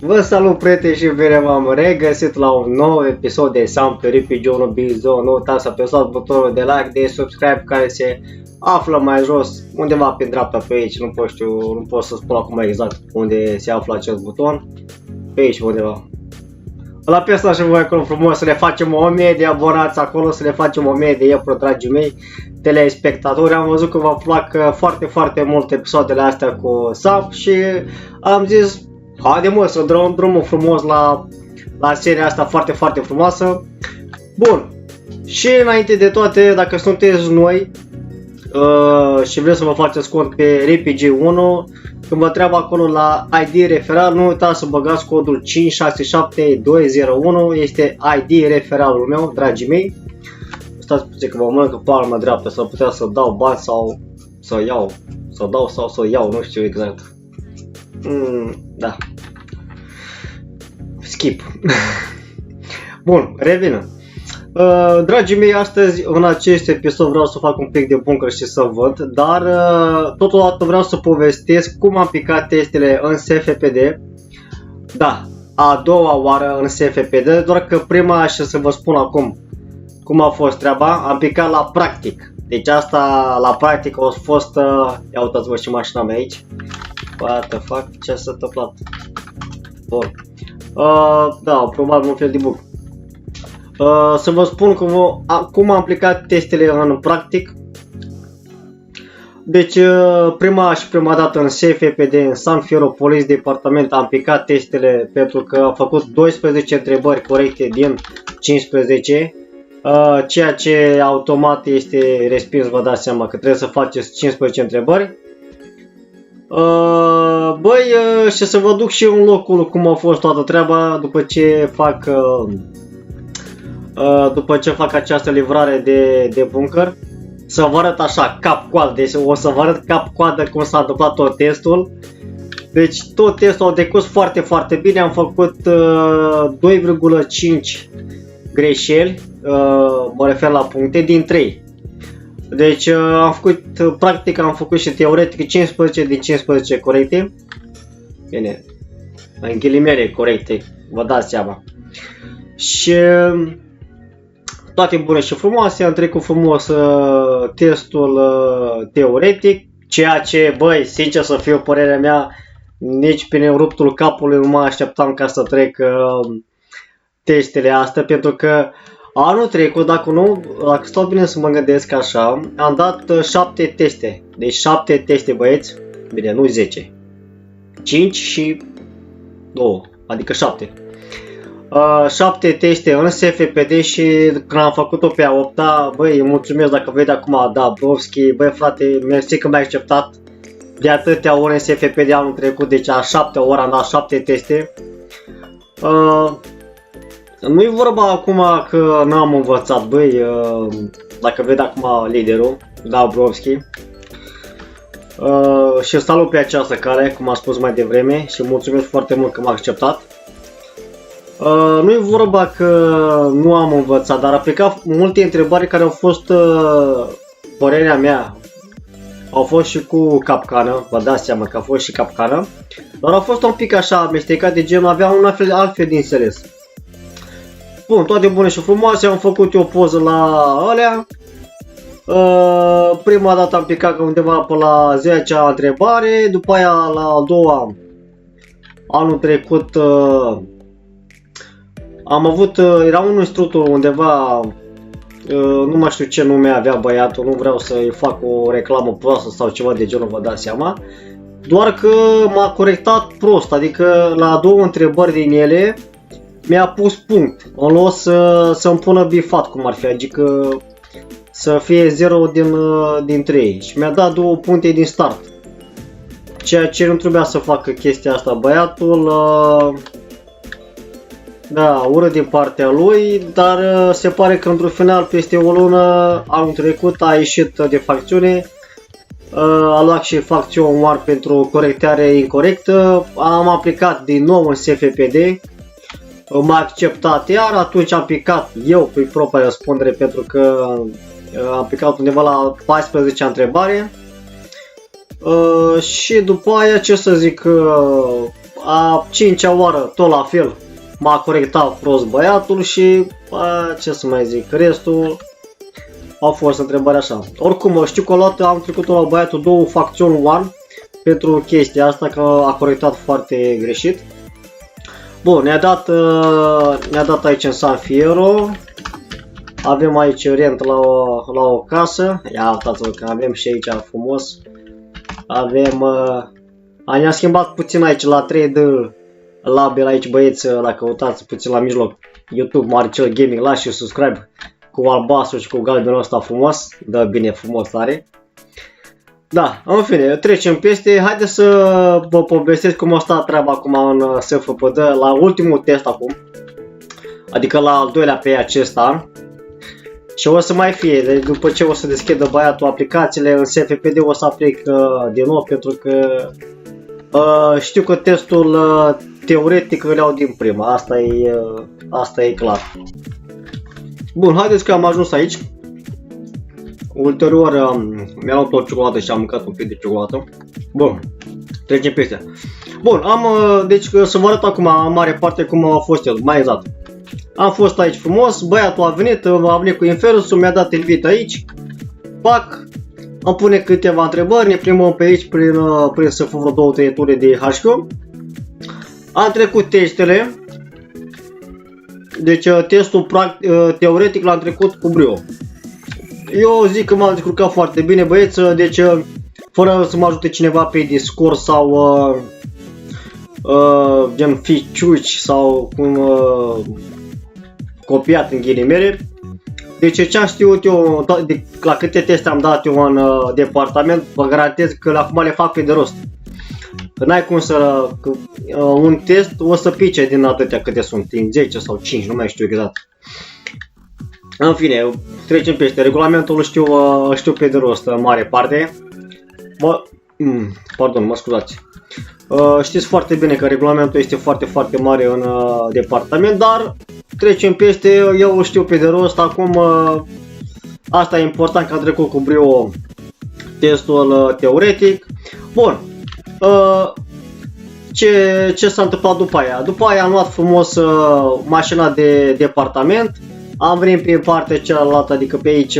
Vă salut, prieteni, și bine v-am regăsit la un nou episod de Sample RPG 1 Bizone. Nu uitați să apăsați butonul de like, de subscribe care se află mai jos, undeva pe dreapta pe aici. Nu pot să spun acum exact unde se află acest buton. Pe aici undeva. La piesa și voi acolo frumos să ne facem 1000 de abonați acolo, să ne facem 1000 de euro, dragii mei telespectatori. Am văzut că vă plac foarte mult episoadele astea cu Sam și am zis haide mă să dăm drumul frumos la seria asta foarte frumoasă. Bun, și înainte de toate, dacă sunteți noi și vreți să vă faceți cont pe RPG 1, când vă treabă acolo la ID referal, nu uitați să băgați codul 567201, este ID referalul meu, dragii mei. Stați puțin că mă mănâncă palma dreaptă, să putea să dau bani sau să iau, să dau sau să iau, nu știu exact. Da. Skip. Bun, revină. Dragii mei, astăzi în acest episod vreau să fac un pic de bunker și să văd, dar totodată vreau să povestesc cum am picat testele în SFPD. Da, a doua oară în SFPD, doar că prima, și să vă spun acum cum a fost treaba, am picat la practic. Deci asta la practic a fost, ia uitați-vă și mașina mea aici. What the fuck, ce s-a întâmplat? Bun. Da, probabil un fel de bug. Să vă spun cum am aplicat testele în practic. Deci prima dată în SFPD, în San Fierro Police Departament, am aplicat testele pentru că am făcut 12 întrebări corecte din 15. Ceea ce automat este respins, vă dați seama că trebuie să faceți 15 întrebări. Băi, și să vă duc și în locul cum a fost toată treaba după ce fac această livrare de bunker. Să vă arăt așa cap-coadă, deci o să vă arăt cap-coadă cum s-a întâmplat tot testul. Deci tot testul a decurs foarte bine, am făcut 2,5 greșeli, mă refer la puncte, din 3. Deci am făcut practic, am făcut și teoretic 15 din 15 corecte. Bine, în ghilimele corecte, vă dați seama. Și toate bune și frumoase, am trecut frumos testul teoretic, ceea ce, băi, sincer să fiu, părerea mea, nici pe ruptul capului nu mă așteptam ca să trec testele astea, pentru că anul trecut, dacă stau bine să mă gândesc așa, am dat 7 teste, deci 7 teste, băieți, bine, nu 10, 5 și 2, adică 7. 7 teste în SFPD și când am făcut-o pe a 8-a, băi, mulțumesc dacă vede acum Dabrowski, băi frate, mersi că mi-ai acceptat de atâtea ore în SFPD anul trecut, deci a 7 ore am dat 7 teste. Nu-i vorba acum că n-am învățat, băi, dacă vede acum liderul, Dabrowski. Și salut pe această cale, cum am spus mai devreme, și mulțumesc foarte mult că m-a acceptat. Nu-i vorba că nu am învățat, dar am aplicat multe întrebări care au fost, părerea mea, au fost și cu capcană, vă dați seama că a fost și capcană, dar a fost un pic așa amestecat, de genul avea un altfel de înțeles. Bun, toate bune și frumoase, am făcut eu o poză la alea. Prima dată am picat undeva pe la 10-a întrebare, după aia la a doua, anul trecut, am avut, era un instructor undeva, nu mai știu ce nume avea băiatul, nu vreau să-i fac o reclamă proastă sau ceva de genul, vă dați seama. Doar că m-a corectat prost, adică la două întrebări din ele mi-a pus punct, în loc să-mi pună bifat cum ar fi, adică să fie 0 din 3 și mi-a dat 2 puncte din start. Ceea ce nu trebuia să facă chestia asta băiatul. Da, ură din partea lui, dar se pare că într-un final, peste o lună, anul trecut, a ieșit de facțiune, a luat și facțiune mare pentru corectare incorrectă, am aplicat din nou în SFPD, m-a acceptat iar, atunci am picat eu pe propria răspundere pentru că am picat undeva la 14-a întrebare. Și după aia, ce să zic, a 5-a oară tot la fel m-a corectat prost băiatul și ce să mai zic, restul au fost întrebări așa. Oricum știu că o dată am trecut la băiatul 2 facțiuni 1 pentru chestia asta, că a corectat foarte greșit. Bun, ne-a dat aici în San Fierro. Avem aici rent la o casă. Ia uitați-vă că avem și aici frumos. Avem ne-a schimbat puțin aici la 3D label aici, băieți, dacă căutați puțin la mijloc YouTube Marcel Gaming, lași și subscribe cu albastru și cu galbenul ăsta frumos. Da, bine, frumos are. Da, în fine, trecem peste. Haideți să vă povestesc cum a stat treaba acum în SFPD la ultimul test acum. Adică la al doilea pe acest an. Și o să mai fie, deci după ce o să deschidă băiatul aplicațiile în SFPD o să aplic din nou, pentru că știu că testul teoretic îl iau din prima, asta e clar. Bun, haideți că am ajuns aici. Ulterior mi-am luat o ciocolată și am mâncat un pic de ciocolată. Bun, trecem peste. Bun, deci să vă arăt acum în mare parte cum a fost el, mai exact. Am fost aici frumos, băiatul a venit cu Inferusul, mi-a dat invit aici. Pac, îmi pune câteva întrebări, ne plimbăm pe aici prin să fac vreo 2-3 ture de HQ. Am trecut testele. Deci testul teoretic l-am trecut cu brio. Eu zic că m-am descurcat foarte bine, băieți, deci fără să mă ajute cineva pe Discord sau gen ficiuci sau cum copiat în ghilimele. Deci ce am știut eu, la câte teste am dat eu în departament, vă garantez că acum le fac pe de rost. Că n-ai cum să... un test o să pice din atâtea câte sunt, din 10 sau 5, nu mai știu exact. În fine, trecem peste. Regulamentul știu pe de rost în mare parte. Pardon, mă scuzați. Știți foarte bine că regulamentul este foarte, foarte mare în departament, dar trecem peste, eu știu pe de rost. Acum, asta e important, că am trecut cu brio testul teoretic. Bun. Ce s-a întâmplat după aia? După aia am luat frumos mașina de departament. Am venit pe partea cealaltă, adică pe aici,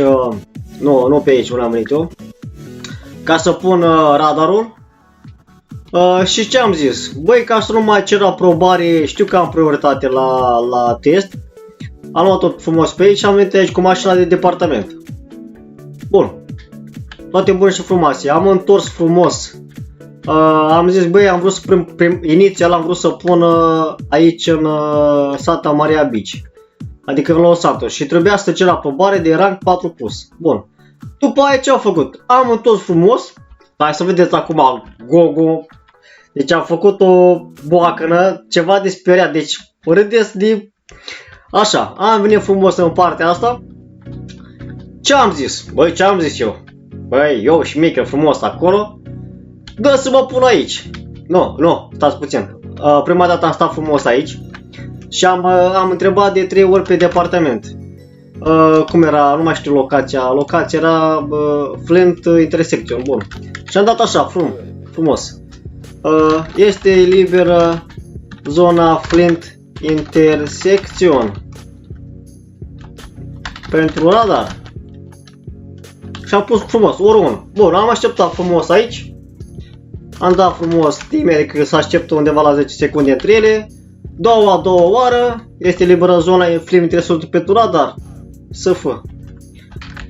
nu pe aici unde am venit eu, ca să pun radarul. Și ce am zis? Băi, ca să nu mai cer aprobare, știu că am prioritate la test. Am luat tot frumos pe aici și am venit aici cu mașina de departament. Bun. Toate bune și frumoase. Am întors frumos. Am zis, băi, am vrut să inițial am vrut să pun aici în Santa Maria Beach. Adică în Los Santos, și trebuia să cer aprobare de rang 4+. Bun. După aia ce am făcut? Am întors frumos. Hai să vedeți acum Gogo. Deci am făcut o boacănă, ceva de speriat. Deci râdeți de... Așa, am venit frumos în partea asta. Ce am zis? Băi, ce am zis eu? Băi, eu și mică frumos acolo. Dă să mă pun aici. Nu, stați puțin. Prima dată am stat frumos aici. Și am întrebat de 3 ori pe departament. Cum era, nu mai știu locația. Locația era Flint Intersection, bun. Și am dat așa, frumos. Este liberă zona Flint Intersection pentru radar. Și am pus frumos, ori. Bun, am așteptat frumos aici. Am dat frumos timere că să așteptă undeva la 10 secunde între ele. A doua oară, este liberă zona Flint Intersection pentru radar. SF.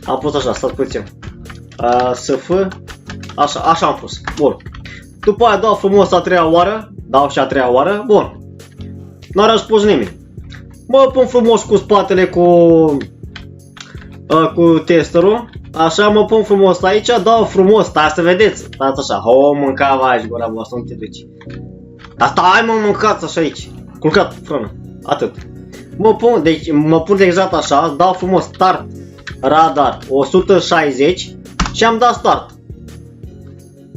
Am pus așa, stați puțin. SF. Așa am pus. Bun. După aia dau frumos a treia oară. Bun. N-a răspuns nimeni. Mă pun frumos cu spatele cu testerul. Așa, mă pun frumos aici, dau frumos, stai să vedeți. Stați așa, mânca vaci gura voastră, nu te duci. Dar stai, mâncați așa aici. Culcat, frână, atât. Mă pun exact așa, dau frumos start radar 160 și am dat start.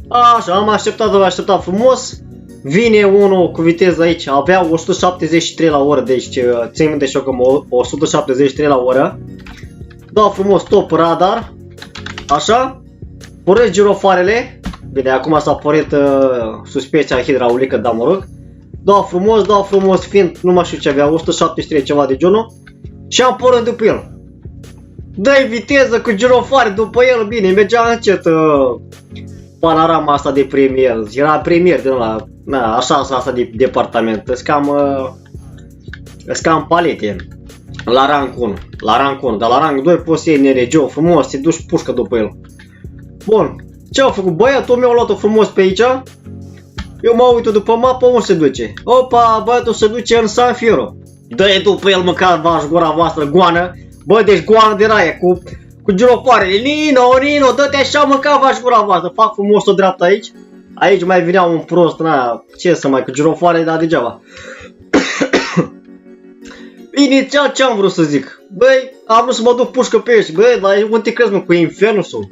Așa, am așteptat frumos. Vine unul cu viteză aici, avea 173 la oră, deci țin minte și eu că 173 la oră. Dau frumos stop radar. Așa. Poresc girofarele. Bine, acum s-a pornit suspecția hidraulică, dar mă rog. dau frumos, fiind, nu mai știu ce avea, 173 ceva de genul. Și am pornit după el. Dă-i viteză cu girofare după el, bine, mergea încet panorama asta de premier. Era premier din ăla, na, așa asta de departament, scam palete. La rank 1, dar la rank 2 poți să iei NRG-ul frumos, te duci pușcă după el. Bun, ce au făcut? Băiatul mi-a luat-o frumos pe aici. Eu mă uit după mapă, unde se duce? Opa, băiatul se duce în San Fierro. Dă-i după el, măcar v-aș gura voastră, goană. Bă, deci goană de raie, cu girofoarele. Nino, dă-te așa, măcar v-aș gura voastră. Fac frumos o dreaptă aici. Aici mai vinea un prost, na, ce să mai, cu girofoare, dar degeaba. Inițial ce am vrut să zic? Băi, am vrut să mă duc pușcă pe ăștia. Băi, dar unde te crezi, mă, cu Infernus-ul?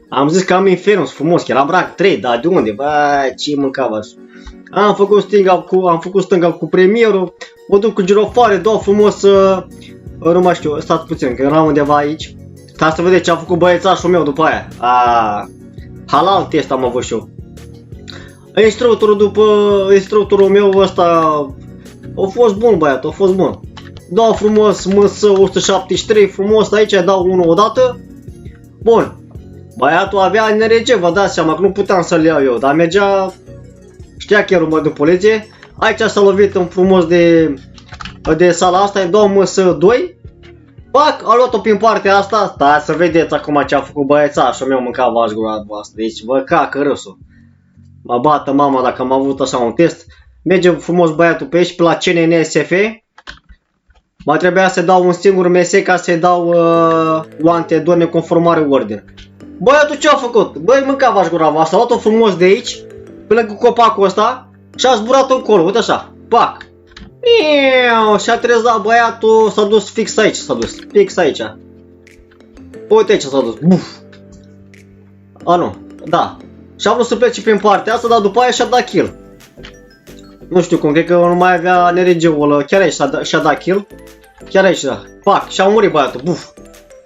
Am zis că am Infernus frumos, că eram rank 3, dar de unde? Băi, ce mâncava așa? Am făcut stânga cu premierul, mă duc cu girofoare, dau frumos, nu mai știu, stați puțin, că eram undeva aici. Ca să vedeți ce a făcut băiețașul meu după aia. Halal test am avut și eu. Instructorul meu ăsta a fost bun, băiat, a fost bun. Dau frumos MS 173, frumos, aici dau unul odată. Bun. Băiatul avea NRG, vă dați seama că nu puteam să-l iau eu, dar mergea, știa chiar urmă de poliție. Aici s-a lovit în frumos de sala asta, îi dau MS2. Pac, a luat-o prin partea asta, stai să vedeți acum ce a făcut băiețașul meu, mânca v-aș gura voastră, deci vă cacă râsul. Mă bată mama dacă am avut așa un test. Merge frumos băiatul pe aici, pe la CNNSF. Mai trebuia să dau un singur MS ca să-i dau UANTE-2 neconformare ordine. Băiatul ce a făcut? Băi, mânca v-aș gura voastră, a luat-o frumos de aici, pe lângă copacul ăsta și a zburat încolo, uite așa, pac. Și-a trezat băiatul, s-a dus fix aici, fix aici. Uite aici s-a dus, buf. A, nu, da. Și a vrut să plece prin partea asta, dar după aia și-a dat kill. Nu știu cum, cred că nu mai avea NRG-ul ăla, chiar aici și-a dat kill. Chiar aici, da. Pac, și-a murit băiatul, buf.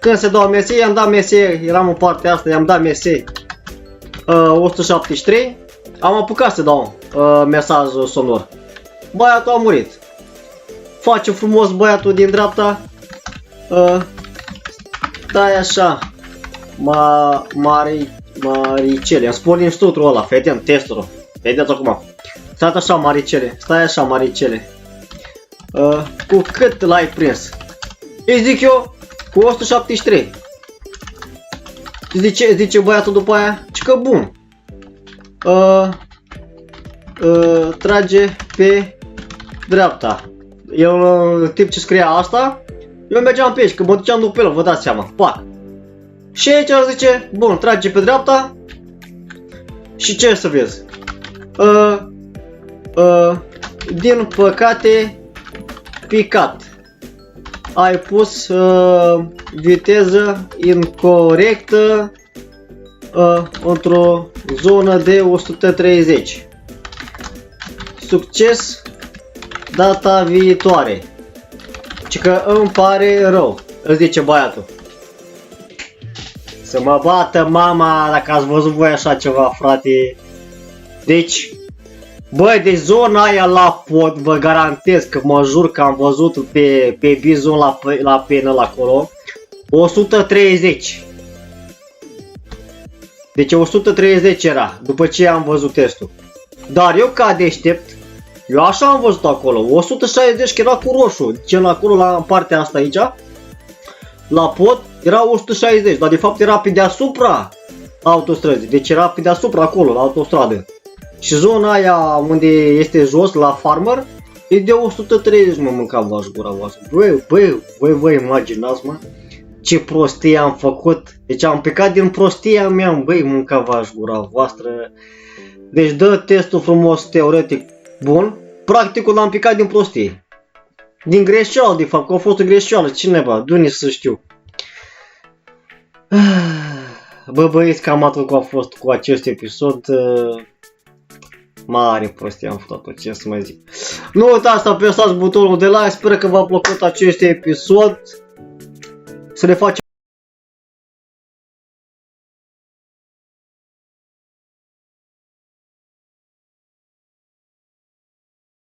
Când se dau MS, i-am dat MS, eram în partea asta, i-am dat MS 173. Am apucat să dau mesaj sonor. Băiatul a murit. Face frumos băiatul din dreapta. Stai așa. Maricele, am spus din stutrul ăla, vedem testul. Vedeți acum. Stai așa, Maricele, Maricele. Cu cât l-ai prins? Îi zic eu, cu 173. Zice băiatul după aia, ci că bun. Trage pe dreapta. El, în timp ce scria asta, eu mergeam pe aici, că mă duceam după el, vă dați seama, pac. Și aici el zice, bun, trage pe dreapta. Și ce să vezi? Din păcate, picat. Ai pus viteză incorrectă într-o zonă de 130. Succes data viitoare. Ci că îmi pare rău, îți zice băiatul. Să mă bată mama dacă ați văzut voi așa ceva, frate. Deci, băi, de zona aia la pod, vă garantez că mă jur că am văzut pe bizon la penă la acolo 130. Deci 130 era, după ce am văzut testul. Dar eu ca deștept, eu așa am văzut acolo, 160 că era cu roșu, deci acolo la partea asta aici, la pod era 160, dar de fapt era pe deasupra autostrăzii, deci era pe deasupra acolo, la autostradă. Și zona aia unde este jos, la farmer, e de 130, mă, mânca v-aș gura voastră. Băi, vă imaginați, mă, ce prostie am făcut. Deci am plecat din prostia mea, băi, mânca v-aș gura voastră. Deci dă testul frumos, teoretic, bun. Practicul l-am picat din prostie. Din greșeală, de fapt, că a fost o greșeală, cineva, de-unde să știu. Bă, băieți, cam atât a fost cu acest episod. Mare prostie am făcut, ce să mai zic. Nu uitați să apăsați butonul de like, sper că v-a plăcut acest episod. Să ne facem